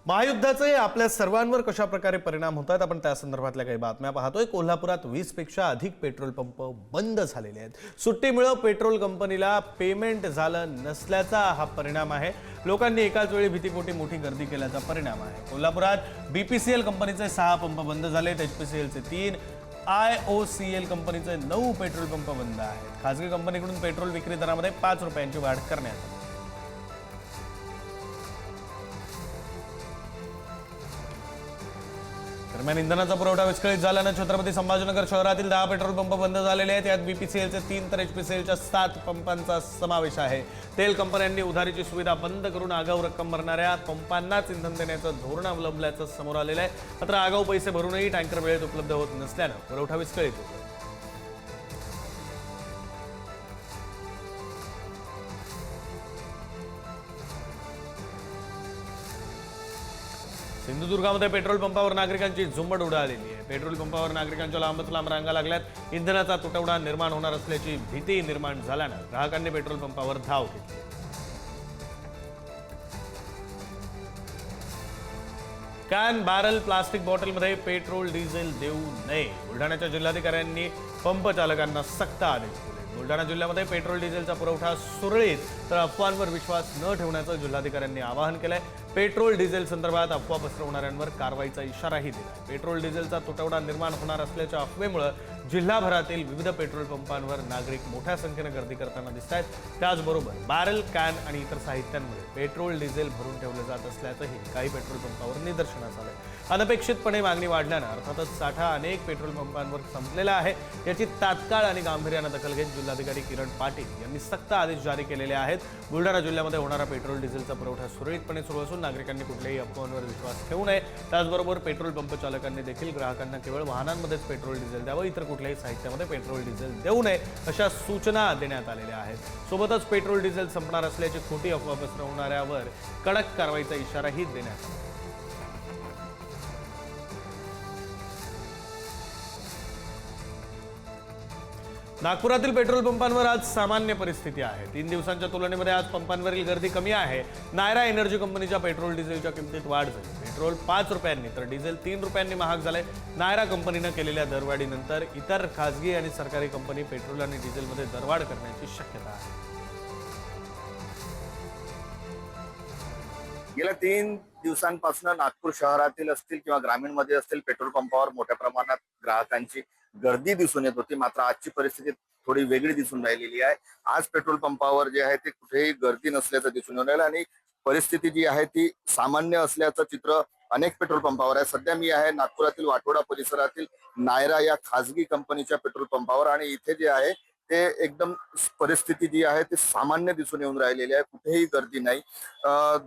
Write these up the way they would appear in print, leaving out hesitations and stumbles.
महायुद्धाचे आपल्या सर्वांवर कशा प्रकारे परिणाम होतात आपण त्या संदर्भातल्या काही बातम्या पाहतोय। कोल्हापुरात 20 पेक्षा अधिक पेट्रोल पंप बंद झालेले आहेत। सुट्टीमुळे पेट्रोल कंपनीला पेमेंट झालं नसल्याचा हा परिणाम आहे। लोकांनी एकाच वेळी भीतीपोटी मोठी गर्दी केल्याचा परिणाम आहे। कोल्हापुरात बीपीसीएल कंपनीचे 6 पंप बंद झालेत, एचपीसीएलचे 3, आयओसीएल कंपनीचे 9 पेट्रोल पंप बंद आहेत। खासगी कंपनीकडून पेट्रोल विक्री दरामध्ये 5 रुपयांची वाढ करण्यात आली। दरम्यान इंधनाचा पुरवठा विस्कळीत झाल्याने छत्रपती संभाजीनगर शहरातील 10 पेट्रोल पंप बंद झालेले आहेत। यात बीपीसीएलचे 3 तर एचपीसीएलच्या 7 पंपांचा समावेश आहे। तेल कंपन्यांनी उधारीची सुविधा बंद करून आगाऊ रक्कम भरणाऱ्या पंपांनाच इंधन देण्याचं धोरण अवलंबल्याचं समोर आलेलं आहे। मात्र आगाऊ पैसे भरूनही टँकर वेळेत उपलब्ध होत नसल्यानं पुरवठा विस्कळीत होतो। सिंधुदुर्गामध्ये पेट्रोल पंपावर नागरिकांची झुंबड उडालेली आहे। पेट्रोल पंपावर नागरिकांच्या लांबच लांब रांगा लागल्यात। इंधनाचा तुटवडा निर्माण होणार असल्याची भीती निर्माण झाल्यानं ग्राहकांनी पेट्रोल पंपावर धाव घेतली। कॅन बॅरल प्लास्टिक बॉटलमध्ये पेट्रोल डिझेल देऊ नये, बुलढाण्याच्या जिल्हाधिकाऱ्यांनी पंप चालकांना सक्त आदेश दिले। बुलढाणा जिल्ह्यामध्ये पेट्रोल डिझेलचा पुरवठा सुरळीत तर अफवांवर विश्वास न ठेवण्याचं जिल्हाधिकाऱ्यांनी आवाहन केलंय। पेट्रोल डिझेल संदर्भात अफवा पसरवणाऱ्यांवर कारवाईचा इशाराही दिला। पेट्रोल डिझेलचा तुटवडा निर्माण होणार असल्याच्या अफवेमुळे जिल्हाभरातील विविध पेट्रोल पंपांवर नागरिक मोठ्या संख्येने गर्दी करताना दिसत आहेत। त्याचबरोबर बॅरल, कॅन आणि इतर साहित्यांमध्ये पेट्रोल डिझेल भरून ठेवले जात असल्याचंही काही पेट्रोल पंपावर निदर्शनास आलंय। अनपेक्षितपणे मागणी वाढल्यानं अर्थातच साठा अनेक पेट्रोल पंपांवर संपलेला आहे। याची तात्काळ आणि गांभीर्यानं दखल घेत जिल्हाधिकारी किरण पाटील यांनी सक्त आदेश जारी केलेले आहेत। बुलढाणा जिल्ह्यामध्ये होणारा पेट्रोल डिझेलचा पुरवठा सुरळीतपणे सुरू असून नागरिकांनी कुठल्याही अफवांवर विश्वास ठेवू नये। त्याचबरोबर पेट्रोल पंप चालकांनी देखील ग्राहकांना केवळ वाहनांमध्येच पेट्रोल डिझेल द्यावं, इतर कुठल्याही साहित्यामध्ये पेट्रोल डिझेल देऊ नये अशा सूचना देण्यात आलेल्या आहेत। सोबतच पेट्रोल डिझेल संपणार असल्याची खोटी अफवा पसरवणाऱ्यावर कडक कारवाईचा इशाराही देण्यात आला। नागपुरातील पेट्रोल पंपांवर आज सामान्य परिस्थिती आहे। 3 दिवसांच्या तुलनेमध्ये आज पंपांवरील गर्दी कमी आहे। नायरा एनर्जी कंपनीच्या पेट्रोल डिझेलच्या किमतीत वाढ झाली। पेट्रोल 5 रुपयांनी तर डिझेल 3 रुपयांनी महाग झाले। नायरा कंपनीने केलेल्या दरवाढीनंतर इतर खासगी आणि सरकारी कंपनी पेट्रोल आणि डिझेलमध्ये दरवाढ करण्याची शक्यता आहे। गेल्या 3 दिवसांपासून नागपूर शहरातील असतील किंवा ग्रामीणमध्ये असतील पेट्रोल पंपावर मोठ्या प्रमाणात ग्राहकांची गर्दी दिसून येत होती। मात्र आजची परिस्थिती थोडी वेगळी दिसून राहिलेली आहे। आज पेट्रोल पंपावर जे आहे ते कुठेही गर्दी नसल्याचं दिसून येत आहे आणि परिस्थिती जी आहे ती सामान्य असल्याचं चित्र अनेक पेट्रोल पंपावर आहे। सध्या मी आहे नागपुरातील वाटोडा परिसरातील नायरा या खासगी कंपनीच्या पेट्रोल पंपावर आणि इथे जे आहे ते एकदम परिस्थिती जी आहे ती सामान्य दिसून येऊन राहिलेली आहे। कुठेही गर्दी नाही।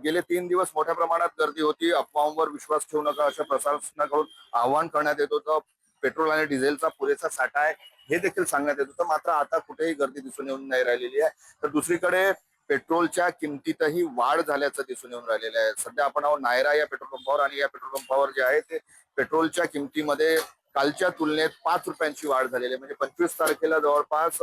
गेले 3 दिवस मोठ्या प्रमाणात गर्दी होती। अफवांवर विश्वास ठेवू नका असं प्रशासनाकडून आवाहन करण्यात येत होतं। पेट्रोल आणि डिझेलचा पुरेसा साठा आहे हे देखील सांगण्यात येत होतं। मात्र आता कुठेही गर्दी दिसून येऊन नाही राहिलेली आहे। तर दुसरीकडे पेट्रोलच्या किमतीतही वाढ झाल्याचं दिसून येऊन राहिलेलं आहे। सध्या आपण आहोत नायरा या पेट्रोल पंपावर आणि या पेट्रोल पंपावर जे आहे ते पेट्रोलच्या किमतीमध्ये कालच्या तुलनेत 5 रुपयांची वाढ झालेली आहे। म्हणजे 25 तारखेला जवळपास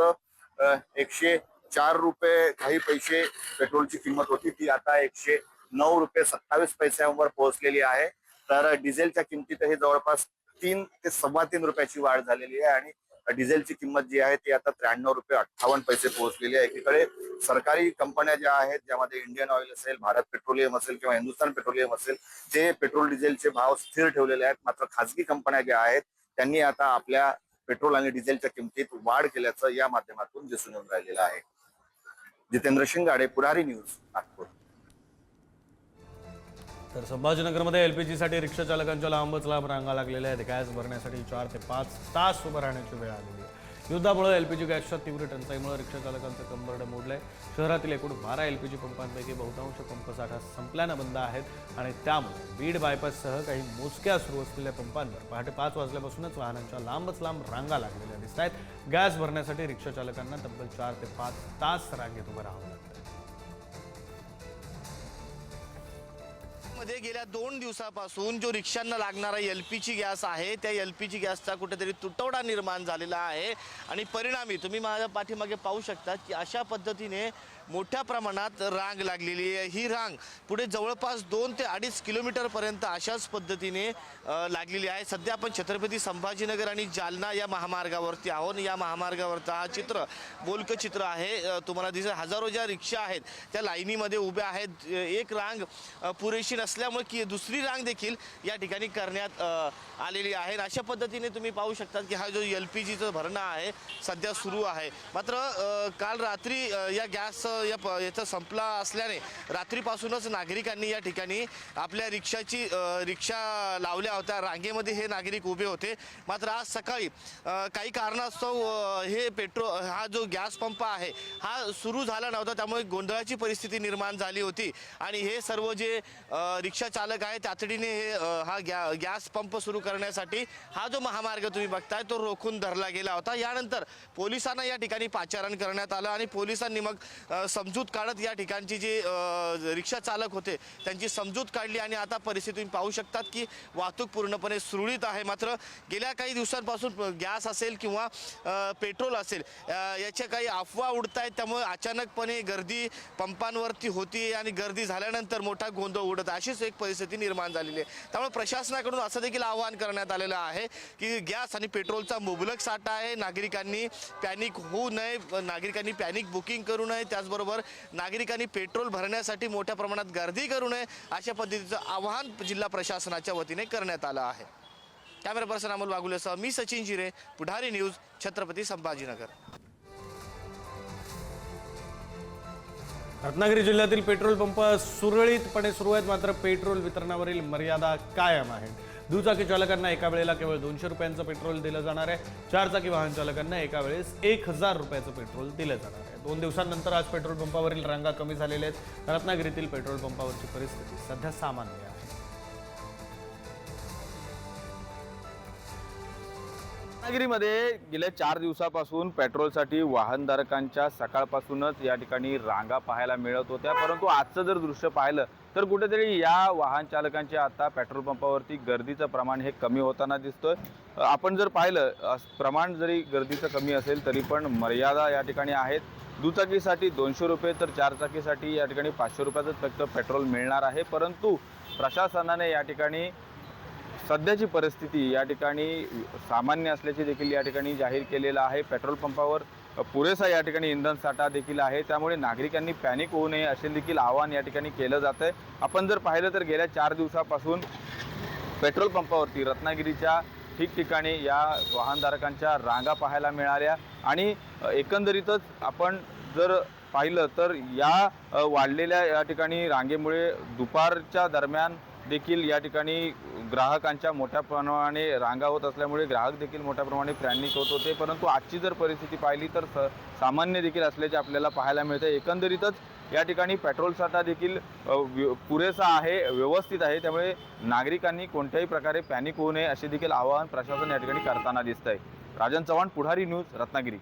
104 रुपये काही पैसे पेट्रोलची किंमत होती, ती आता 109 रुपये 27 पैशांवर पोहोचलेली आहे। तर डिझेलच्या किमतीतही जवळपास 3 ते 3.25 रुपयाची वाढ झालेली आहे आणि डिझेलची किंमत जी आहे ती आता 93 रुपये 58 पैसे पोहोचलेली आहे। एकीकडे सरकारी कंपन्या ज्या आहेत ज्यामध्ये इंडियन ऑइल असेल, भारत पेट्रोलियम असेल किंवा हिंदुस्थान पेट्रोलियम असेल ते पेट्रोल डिझेलचे भाव स्थिर ठेवलेले आहेत। मात्र खासगी कंपन्या ज्या आहेत त्यांनी आता आपल्या पेट्रोल आणि डिझेलच्या किमतीत वाढ केल्याचं या माध्यमातून दिसून येऊन राहिलेलं आहे। जितेंद्र शिंगाडे, पुढारी न्यूज, नागपूर। तर संभाजीनगरमध्ये एलपीजीसाठी रिक्षा चालकांच्या लांबच लांब रांगा लागलेल्या आहेत। गॅस भरण्यासाठी 4 ते 5 तास उभं राहण्याची वेळ आलेली आहे। युद्धामुळे एलपीजी गॅसच्या तीव्र टंचाईमुळे रिक्षा चालकांचं कंबरडं मोडलंय। शहरातील एकूण 12 एलपीजी पंपांपैकी बहुतांश पंप साठा संपल्यानं बंद आहेत आणि त्यामुळे बीड बायपाससह काही मोजक्या सुरू असलेल्या पंपांवर पहाटे 5 वाजल्यापासूनच वाहनांच्या लांबच लांब रांगा लागलेल्या दिसत आहेत। गॅस भरण्यासाठी रिक्षा चालकांना तब्बल 4 ते 5 तास रांगेत उभं राहावं लागतं। मध्ये गेल्या 2 दिवसापासून जो रिक्षांना लागणारा एलपीजी गॅस आहे त्या एलपीजी गॅसचा कुठेतरी तुटवडा निर्माण झालेला आहे आणि परिणामी तुम्ही माझ्या पाठीमागे पाहू शकता की अशा पद्धतीने मोठ्या प्रमाणात रांग लागलेली आहे। ही रांग पुढे जवळपास 2 ते 2.5 किलोमीटरपर्यंत अशाच पद्धतीने लागलेली आहे। सध्या आपण छत्रपती संभाजीनगर आणि जालना या महामार्गावरती आहोत। या महामार्गावरचा हा चित्र बोलकं चित्र आहे। तुम्हाला दिसेल हजारो ज्या रिक्षा आहेत त्या लाईनीमध्ये उभ्या आहेत। एक रांग पुरेशी नसल्यामुळे की दुसरी रांग देखील या ठिकाणी करण्यात आलेली आहे। अशा पद्धतीने तुम्ही पाहू शकता की हा जो LPGचं भरणा आहे सध्या सुरू आहे। मात्र काल रात्री या गॅस याचा संपला असल्याने रात्रीपासूनच नागरिकांनी या ठिकाणी आपल्या रिक्षा लावल्या होत्या। रांगेमध्ये हे नागरिक उभे होते। मात्र आज सकाळी काही कारणास्तव हा जो गॅस पंप आहे हा सुरू झाला नव्हता, त्यामुळे गोंधळाची परिस्थिती निर्माण झाली होती आणि हे सर्व जे रिक्षा चालक आहे तातडीने हा गॅस पंप सुरू करण्यासाठी हा जो महामार्ग तुम्ही बघताय तो रोखून धरला गेला होता। यानंतर पोलिसांना या ठिकाणी पाचारण करण्यात आलं आणि पोलिसांनी मग समजूत काढत या ठिकाणची जे रिक्षा चालक होते त्यांची समजूत काढली आणि आता परिस्थिती तुम्ही पाहू शकतात की वाहतूक पूर्णपणे सुरळीत आहे। मात्र गेल्या काही दिवसांपासून गॅस असेल किंवा पेट्रोल असेल याच्या काही अफवा उडत आहेत, त्यामुळे अचानकपणे गर्दी पंपांवरती होती आणि गर्दी झाल्यानंतर मोठा गोंधळ उडत अशीच एक परिस्थिती निर्माण झालेली आहे। त्यामुळे प्रशासनाकडून असं देखील आवाहन करण्यात आलेलं आहे की गॅस आणि पेट्रोलचा मुबलक साठा आहे, नागरिकांनी पॅनिक होऊ नये, नागरिकांनी पॅनिक बुकिंग करू नये, त्याचबरोबर नागरिकांनी पेट्रोल भरण्यासाठी मोठ्या प्रमाणात गर्दी करू नये अशा पद्धतीचं आवाहन जिल्हा प्रशासनाच्या वतीने करण्यात आलं आहे। कॅमेरा पर्सन अमोल वाघुलेसह मी सचिन जिरे, पुढारी न्यूज, छत्रपती संभाजीनगर। रत्नागिरी जिल्ह्यातील पेट्रोल पंप सुरळीतपणे सुरू आहेत, मात्र पेट्रोल वितरणावरील मर्यादा कायम आहेत। दुचाकी चालकांना एका वेळेला केवळ 200 रुपयांचं पेट्रोल दिलं जाणार आहे। चारचाकी वाहन चालकांना एका वेळेस 1000 रुपयाचं पेट्रोल दिलं जाणार आहे। 2 दिवसांनंतर आज पेट्रोल पंपावरील रांगा कमी झालेल्या आहेत। रत्नागिरीतील पेट्रोल पंपावरची परिस्थिती सध्या सामान्य आहे। रत्नागिरीमध्ये गेल्या 4 दिवसापासून पेट्रोलसाठी वाहनधारकांच्या सकाळपासूनच या ठिकाणी रांगा पाहायला मिळत होत्या, परंतु आजचं जर दृश्य पाहिलं तर कुठेतरी या वाहन चालकांच्या आता पेट्रोल पंपावरती गर्दीचं प्रमाण हे कमी होताना दिसतोय। आपण जर पाहिलं प्रमाण जरी गर्दीचं कमी असेल तरी पण मर्यादा या ठिकाणी आहेत। दुचाकीसाठी 200 रुपये तर चारचाकीसाठी या ठिकाणी 500 रुपयाचं फक्त पेट्रोल मिळणार आहे। परंतु प्रशासनाने या ठिकाणी सध्याची परिस्थिती या ठिकाणी सामान्य असल्याचे देखील या ठिकाणी जाहीर केलेलं आहे। पेट्रोल पंपावर पुरेसा या ठिकाणी इंधन साठा देखील आहे, त्यामुळे नागरिकांनी पॅनिक होऊ नये असे देखील आवाहन या ठिकाणी केलं जात आहे। आपण जर पाहिलं तर गेल्या 4 दिवसापासून पेट्रोल पंपावरती रत्नागिरीच्या ठिकठिकाणी या वाहनधारकांच्या रांगा पाहायला मिळाल्या आणि एकंदरीतच आपण जर पाहिलं तर या वाढलेल्या या ठिकाणी रांगेमुळे दुपारच्या दरम्यान देखील या ठिकाणी ग्राहकांच्या मोठ्या प्रमाणाने रांगा होत असल्यामुळे ग्राहक देखील मोठ्या प्रमाणे पॅनिक होत होते। परंतु आजची जर परिस्थिती पाहिली तर सामान्य देखील असल्याचे आपल्याला पाहायला मिळते। एकंदरीतच या ठिकाणी पेट्रोल साठा देखील पुरेसा आहे, व्यवस्थित आहे, त्यामुळे नागरिकांनी कोणत्याही प्रकारे पॅनिक होऊ नये असे देखील आवाहन प्रशासन या ठिकाणी करताना दिसत आहे। राजन चव्हाण, पुढारी न्यूज, रत्नागिरी।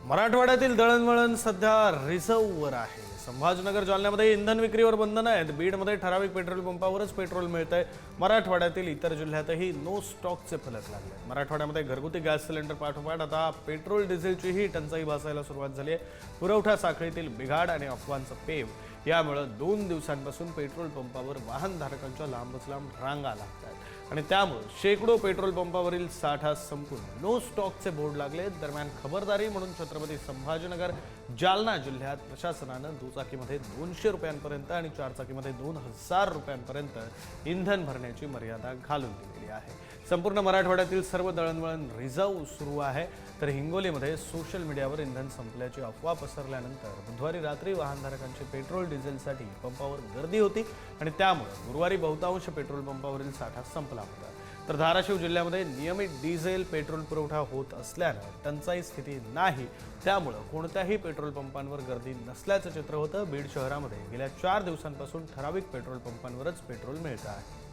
मराठवाड्यातील दळणवळण सध्या रिझर्व्हवर आहे। संभाजीनगर जालन्यामध्ये इंधन विक्रीवर बंधनं आहेत। बीडमध्ये ठराविक पेट्रोल पंपावरच पेट्रोल मिळतंय। मराठवाड्यातील इतर जिल्ह्यातही नो स्टॉकचे फलक लागले। मराठवाड्यामध्ये घरगुती गॅस सिलेंडर पाठोपाठ आता पेट्रोल डिझेलचीही टंचाई भासायला सुरुवात झाली आहे। पुरवठा साखळीतील बिघाड आणि अफवांचं पेव यामुळे 2 दिवसांपासून पेट्रोल पंपावर वाहनधारकांच्या लांबच लांब रांगा लागत आहेत आणि त्यामुळे शेकडो पेट्रोल पंपावरील साठा संपून नो स्टॉकचे बोर्ड लागले। दरम्यान खबरदारी म्हणून छत्रपती संभाजीनगर जालना जिल्ह्यात प्रशासनानं दुचाकीमध्ये 200 रुपयांपर्यंत आणि चारचाकीमध्ये 2000 रुपयांपर्यंत इंधन भरण्याची मर्यादा घालून दिलेली आहे। संपूर्ण मराठवाड्यातील सर्व दळणवळण रिझर्व्ह सुरू आहे, तर हिंगोलीमध्ये सोशल मीडियावर इंधन संपल्याची अफवा पसरल्यानंतर बुधवारी रात्री वाहनधारकांची पेट्रोल डिझेलसाठी पंपावर गर्दी होती आणि त्यामुळे गुरुवारी बहुतांश पेट्रोल पंपावरील साठा संपला होता। तर धाराशिव जिल्ह्यामध्ये नियमित डिझेल पेट्रोल पुरवठा होत असल्यानं टंचाई स्थिती नाही, त्यामुळे कोणत्याही पेट्रोल पंपांवर गर्दी नसल्याचं चित्र होतं। बीड शहरामध्ये गेल्या 4 दिवसांपासून ठराविक पेट्रोल पंपांवरच पेट्रोल मिळतं आहे।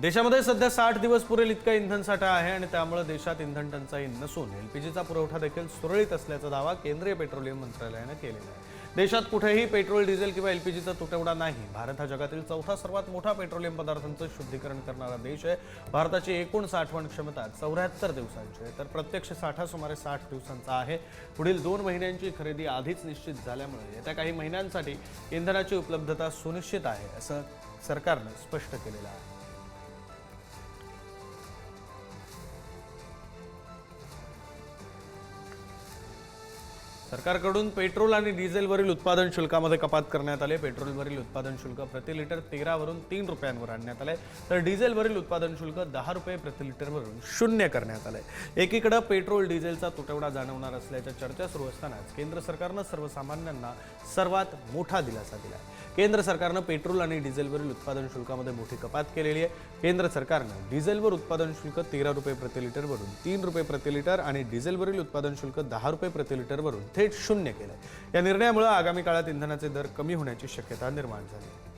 देशामध्ये सध्या 60 दिवस पुरेल इतका इंधनसाठा आहे आणि त्यामुळे देशात इंधन टंचाई नसून एलपीजीचा पुरवठा देखील सुरळीत असल्याचा दावा केंद्रीय पेट्रोलियम मंत्रालयाने केलेला आहे. देशात कुठेही पेट्रोल, डिझेल किंवा एलपीजीचा तुटवडा नाही. भारत हा जगातील चौथा सर्वात मोठा पेट्रोलियम पदार्थांचं शुद्धीकरण करणारा देश आहे. भारताची एकूण साठवण क्षमता 74 दिवसांची आहे, तर प्रत्यक्ष साठा सुमारे 60 दिवसांचा आहे. पुढील 2 महिन्यांची खरेदी आधीच निश्चित झाल्यामुळे येत्या काही महिन्यांसाठी इंधनाची उपलब्धता सुनिश्चित आहे, असं सरकारनं स्पष्ट केलेलं आहे. सरकारकडून पेट्रोल आणि डिझेलवरील उत्पादन शुल्कामध्ये कपात करण्यात आले. पेट्रोलवरील उत्पादन शुल्क प्रति लिटर 13 वरून 3 रुपयांवर आणण्यात आले, तर डिझेलवरील उत्पादन शुल्क 10 रुपये प्रति लिटरवरून 0 करण्यात आले. एकीकडे पेट्रोल डिझेलचा तुटवडा जाणवणार असल्याच्या चर्चा सुरू असतानाच केंद्र सरकारनं सर्वसामान्यांना सर्वात मोठा दिलासा दिला. केंद्र सरकारनं पेट्रोल आणि डिझेलवरील उत्पादन शुल्कामध्ये मोठी कपात केलेली आहे. केंद्र सरकारनं डिझेलवर उत्पादन शुल्क 13 रुपये प्रति लिटरवरून 3 रुपये प्रति लिटर आणि डिझेलवरील उत्पादन शुल्क 10 रुपये प्रति लिटरवरून थेट 0 केलंय. या निर्णयामुळे आगामी काळात इंधनाचे दर कमी होण्याची शक्यता निर्माण झाली.